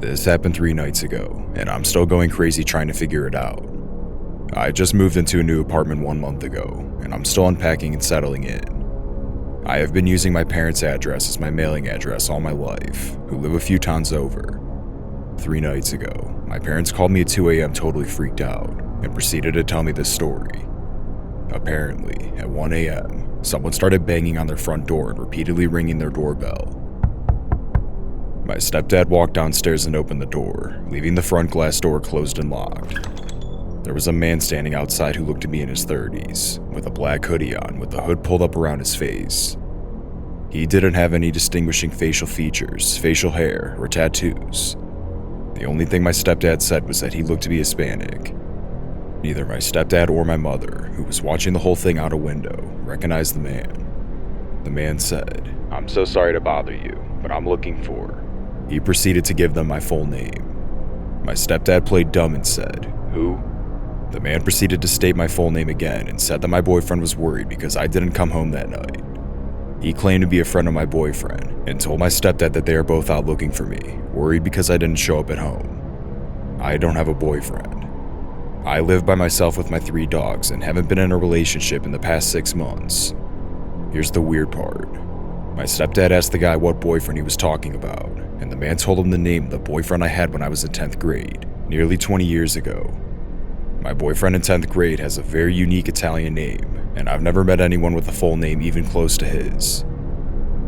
This happened 3 nights ago, and I'm still going crazy trying to figure it out. I just moved into a new apartment 1 month ago, and I'm still unpacking and settling in. I have been using my parents' address as my mailing address all my life, who live a few towns over. 3 nights ago, my parents called me at 2 a.m. totally freaked out, and proceeded to tell me this story. Apparently, at 1 a.m., someone started banging on their front door and repeatedly ringing their doorbell. My stepdad walked downstairs and opened the door, leaving the front glass door closed and locked. There was a man standing outside who looked to be in his 30s, with a black hoodie on with the hood pulled up around his face. He didn't have any distinguishing facial features, facial hair, or tattoos. The only thing my stepdad said was that he looked to be Hispanic. Neither my stepdad or my mother, who was watching the whole thing out a window, recognized the man. The man said, "I'm so sorry to bother you, but I'm looking for..." He proceeded to give them my full name. My stepdad played dumb and said, "Who?" The man proceeded to state my full name again and said that my boyfriend was worried because I didn't come home that night. He claimed to be a friend of my boyfriend and told my stepdad that they are both out looking for me, worried because I didn't show up at home. I don't have a boyfriend. I live by myself with my 3 dogs and haven't been in a relationship in the past 6 months. Here's the weird part. My stepdad asked the guy what boyfriend he was talking about, and the man told him the name of the boyfriend I had when I was in 10th grade, nearly 20 years ago. My boyfriend in 10th grade has a very unique Italian name, and I've never met anyone with a full name even close to his.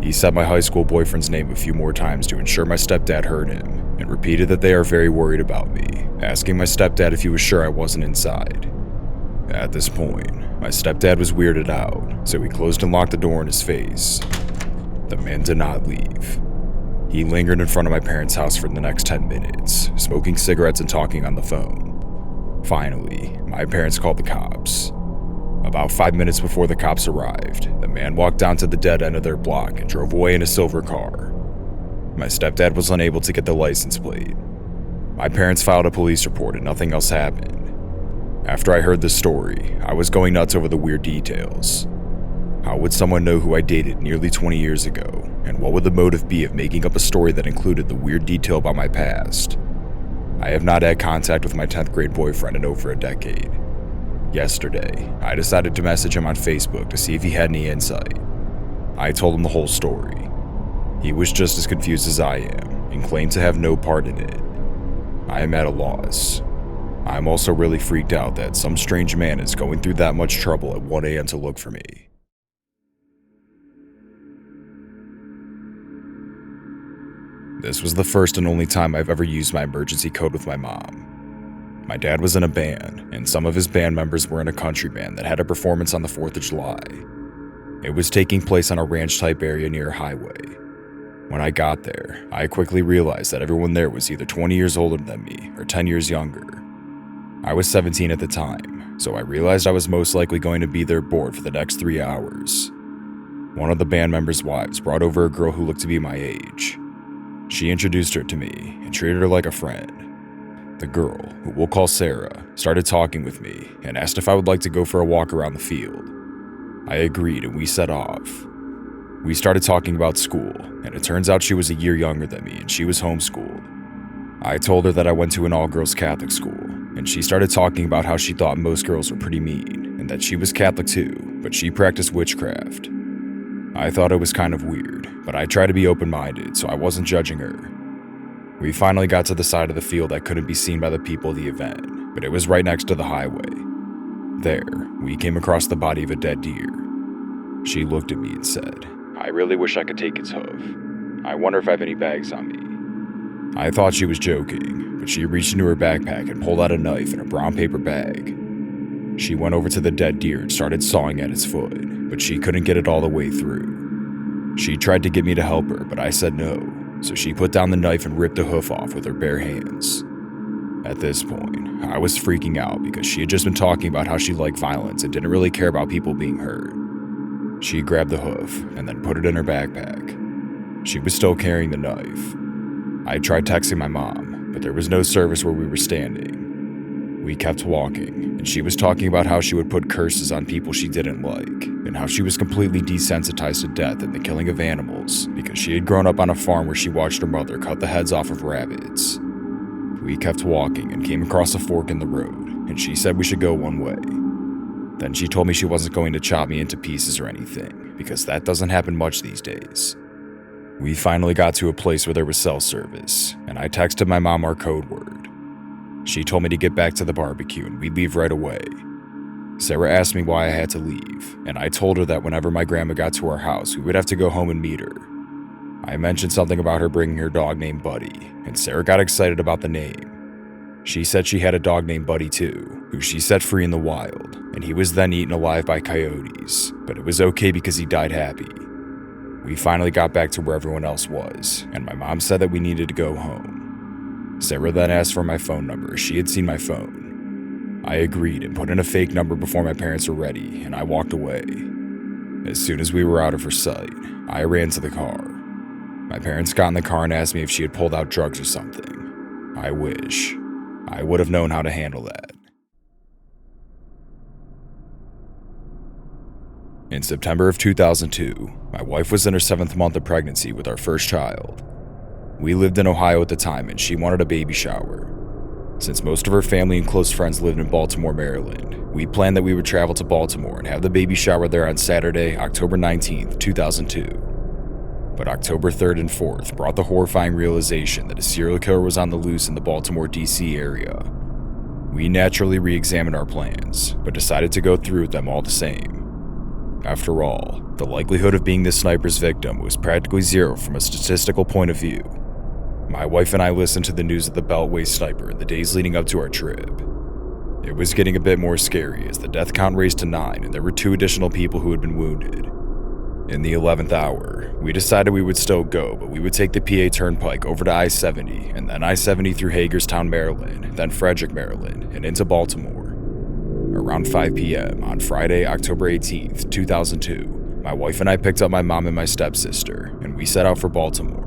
He said my high school boyfriend's name a few more times to ensure my stepdad heard him, and repeated that they are very worried about me, asking my stepdad if he was sure I wasn't inside. At this point, my stepdad was weirded out, so he closed and locked the door in his face. The man did not leave. He lingered in front of my parents' house for the next 10 minutes, smoking cigarettes and talking on the phone. Finally, my parents called the cops. About 5 minutes before the cops arrived, the man walked down to the dead end of their block and drove away in a silver car. My stepdad was unable to get the license plate. My parents filed a police report and nothing else happened. After I heard the story, I was going nuts over the weird details. How would someone know who I dated nearly 20 years ago, and what would the motive be of making up a story that included the weird detail about my past? I have not had contact with my 10th grade boyfriend in over a decade. Yesterday, I decided to message him on Facebook to see if he had any insight. I told him the whole story. He was just as confused as I am, and claimed to have no part in it. I am at a loss. I'm also really freaked out that some strange man is going through that much trouble at 1 a.m. to look for me. This was the first and only time I've ever used my emergency code with my mom. My dad was in a band, and some of his band members were in a country band that had a performance on the 4th of July. It was taking place on a ranch-type area near a highway. When I got there, I quickly realized that everyone there was either 20 years older than me or 10 years younger. I was 17 at the time, so I realized I was most likely going to be there bored for the next 3 hours. One of the band members' wives brought over a girl who looked to be my age. She introduced her to me and treated her like a friend. The girl, who we'll call Sarah, started talking with me and asked if I would like to go for a walk around the field. I agreed and we set off. We started talking about school, and it turns out she was a year younger than me and she was homeschooled. I told her that I went to an all-girls Catholic school, and she started talking about how she thought most girls were pretty mean, and that she was Catholic too, but she practiced witchcraft. I thought it was kind of weird, but I tried to be open-minded, so I wasn't judging her. We finally got to the side of the field that couldn't be seen by the people of the event, but it was right next to the highway. There, we came across the body of a dead deer. She looked at me and said, "I really wish I could take its hoof. I wonder if I have any bags on me." I thought she was joking, but she reached into her backpack and pulled out a knife in a brown paper bag. She went over to the dead deer and started sawing at its foot, but she couldn't get it all the way through. She tried to get me to help her, but I said no, so she put down the knife and ripped the hoof off with her bare hands. At this point, I was freaking out because she had just been talking about how she liked violence and didn't really care about people being hurt. She grabbed the hoof and then put it in her backpack. She was still carrying the knife. I tried texting my mom, but there was no service where we were standing. We kept walking, and she was talking about how she would put curses on people she didn't like, and how she was completely desensitized to death and the killing of animals because she had grown up on a farm where she watched her mother cut the heads off of rabbits. We kept walking and came across a fork in the road, and she said we should go one way. Then she told me she wasn't going to chop me into pieces or anything, because that doesn't happen much these days. We finally got to a place where there was cell service, and I texted my mom our code word. She told me to get back to the barbecue and we'd leave right away. Sarah asked me why I had to leave, and I told her that whenever my grandma got to our house, we would have to go home and meet her. I mentioned something about her bringing her dog named Buddy, and Sarah got excited about the name. She said she had a dog named Buddy too, who she set free in the wild, and he was then eaten alive by coyotes, but it was okay because he died happy. We finally got back to where everyone else was, and my mom said that we needed to go home. Sarah then asked for my phone number as she had seen my phone. I agreed and put in a fake number before my parents were ready, and I walked away. As soon as we were out of her sight, I ran to the car. My parents got in the car and asked me if she had pulled out drugs or something. I wish. I would have known how to handle that. In September of 2002, my wife was in her 7th month of pregnancy with our first child. We lived in Ohio at the time and she wanted a baby shower. Since most of her family and close friends lived in Baltimore, Maryland, we planned that we would travel to Baltimore and have the baby shower there on Saturday, October 19th, 2002. But October 3rd and 4th brought the horrifying realization that a serial killer was on the loose in the Baltimore, D.C. area. We naturally re-examined our plans, but decided to go through with them all the same. After all, the likelihood of being the sniper's victim was practically zero from a statistical point of view. My wife and I listened to the news of the Beltway sniper in the days leading up to our trip. It was getting a bit more scary as the death count raised to 9 and there were 2 additional people who had been wounded. In the 11th hour, we decided we would still go, but we would take the PA Turnpike over to I-70 and then I-70 through Hagerstown, Maryland, then Frederick, Maryland, and into Baltimore. Around 5 p.m. on Friday, October 18th, 2002, my wife and I picked up my mom and my stepsister, and we set out for Baltimore.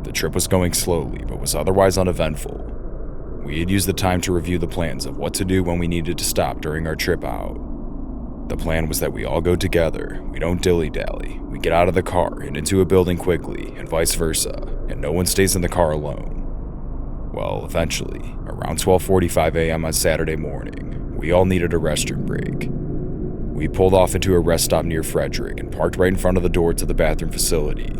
The trip was going slowly, but was otherwise uneventful. We had used the time to review the plans of what to do when we needed to stop during our trip out. The plan was that we all go together, we don't dilly-dally, we get out of the car and into a building quickly, and vice versa, and no one stays in the car alone. Well, eventually, around 12:45 a.m. on Saturday morning, we all needed a restroom break. We pulled off into a rest stop near Frederick and parked right in front of the door to the bathroom facility.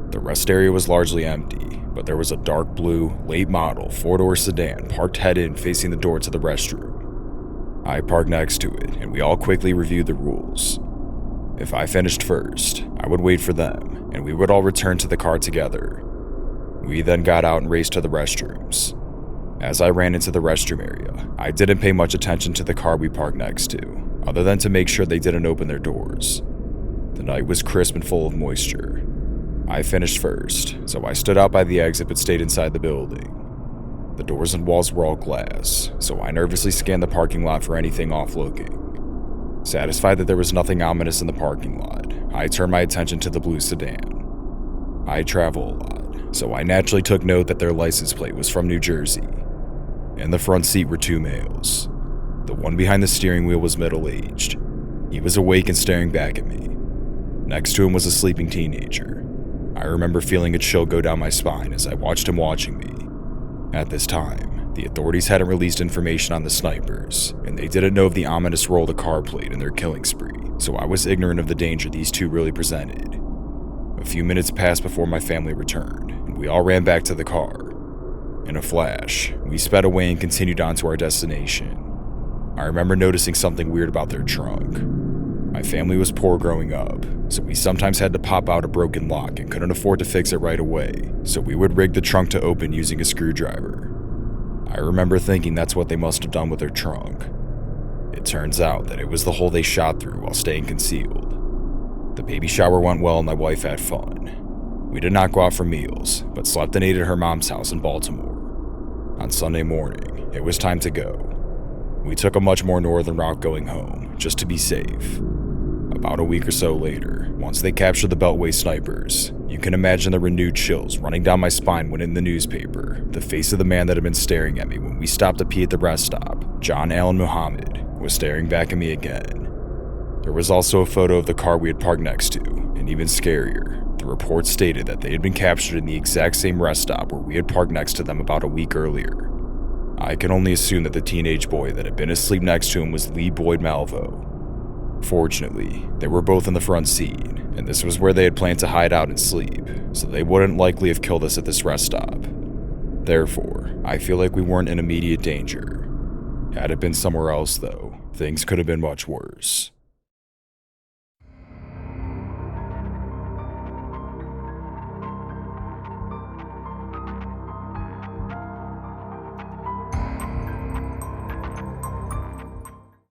The rest area was largely empty, but there was a dark blue, late model, 4-door sedan parked head-in facing the door to the restroom. I parked next to it, and we all quickly reviewed the rules. If I finished first, I would wait for them, and we would all return to the car together. We then got out and raced to the restrooms. As I ran into the restroom area, I didn't pay much attention to the car we parked next to, other than to make sure they didn't open their doors. The night was crisp and full of moisture. I finished first, so I stood out by the exit but stayed inside the building. The doors and walls were all glass, so I nervously scanned the parking lot for anything off-looking. Satisfied that there was nothing ominous in the parking lot, I turned my attention to the blue sedan. I travel a lot, so I naturally took note that their license plate was from New Jersey. In the front seat were 2 males. The one behind the steering wheel was middle-aged. He was awake and staring back at me. Next to him was a sleeping teenager. I remember feeling a chill go down my spine as I watched him watching me. At this time, the authorities hadn't released information on the snipers, and they didn't know of the ominous role the car played in their killing spree, so I was ignorant of the danger these 2 really presented. A few minutes passed before my family returned, and we all ran back to the car. In a flash, we sped away and continued on to our destination. I remember noticing something weird about their trunk. My family was poor growing up, so we sometimes had to pop out a broken lock and couldn't afford to fix it right away, so we would rig the trunk to open using a screwdriver. I remember thinking that's what they must have done with their trunk. It turns out that it was the hole they shot through while staying concealed. The baby shower went well and my wife had fun. We did not go out for meals, but slept and ate at her mom's house in Baltimore. On Sunday morning, it was time to go. We took a much more northern route going home, just to be safe. About a week or so later, once they captured the Beltway snipers, you can imagine the renewed chills running down my spine when in the newspaper, the face of the man that had been staring at me when we stopped to pee at the rest stop, John Allen Muhammad, was staring back at me again. There was also a photo of the car we had parked next to, and even scarier, The report stated that they had been captured in the exact same rest stop where we had parked next to them about a week earlier. I can only assume that the teenage boy that had been asleep next to him was Lee Boyd Malvo. Fortunately, they were both in the front seat, and this was where they had planned to hide out and sleep, so they wouldn't likely have killed us at this rest stop. Therefore, I feel like we weren't in immediate danger. Had it been somewhere else, though, things could have been much worse.